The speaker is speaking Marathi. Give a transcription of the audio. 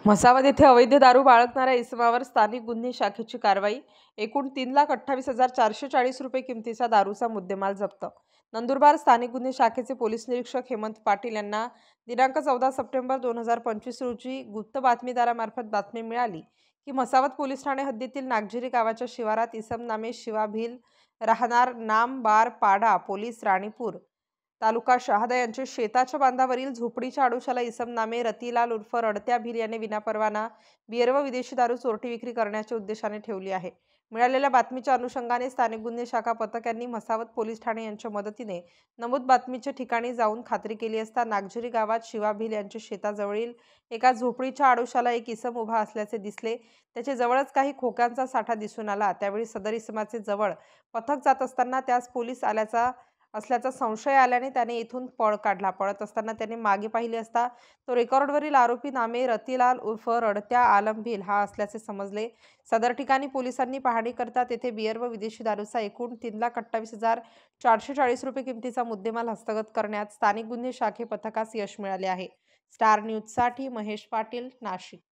म्हसावद येथे अवैध दारू बाळगणाऱ्या इसमावर स्थानिक गुन्हे शाखेची कारवाई। एकूण 3,28,440 रुपये किमतीचा दारूचा मुद्देमाल जप्त। नंदुरबार स्थानिक गुन्हे शाखेचे पोलीस निरीक्षक हेमंत पाटील यांना दिनांक 14 सप्टेंबर 2025 रोजी गुप्त बातमीदारामार्फत बातमी मिळाली की म्हसावद पोलीस ठाणे हद्दीतील नागझिरी गावाच्या शिवारात इसम नामे शिवा भिल राहणार नामबार पाडा पोलीस राणीपूर तालुका शहादा यांचे शेताच्या बांधावरील झोपडीच्या आडोशाला इसम नामे रतीलाल उर्फ रडत्या भिल याने विनापरवाना बियर व विदेशी दारू चोरटी विक्री करण्याच्या उद्देशाने ठेवली आहे। मिळालेल्या बातमीच्या अनुषंगाने स्थानिक गुन्हे शाखा पथक यांनी म्हसावद पोलीस ठाणे यांच्या मदतीने नमूद बातमीच्या ठिकाणी जाऊन खात्री केली असता नागझिरी गावात शिवा भिल यांच्या शेताजवळील एका झोपडीच्या आडोशाला एक इसम उभा असल्याचे दिसले। त्याचे जवळच काही खोक्यांचा साठा दिसून आला। त्यावेळी सदर इसमाचे जवळ पथक जात असताना त्यास पोलीस असल्याचा संशय आल्याने त्याने इथून पळ काढला। पळत असताना त्याने मागे पाहिले असता तो रेकॉर्डवरील आरोपी नामे रतीलाल उर्फ रडत्या आलम भिल हा असल्याचे समजले। सदर ठिकाणी पोलिसांनी पाहणी करता तेथे बियर व विदेशी दारूचा एकूण 3,28,440 रुपये किमतीचा मुद्देमाल हस्तगत करण्यात स्थानिक गुन्हे शाखे पथकास यश मिळाले आहे। स्टार न्यूजसाठी महेश पाटील, नाशिक।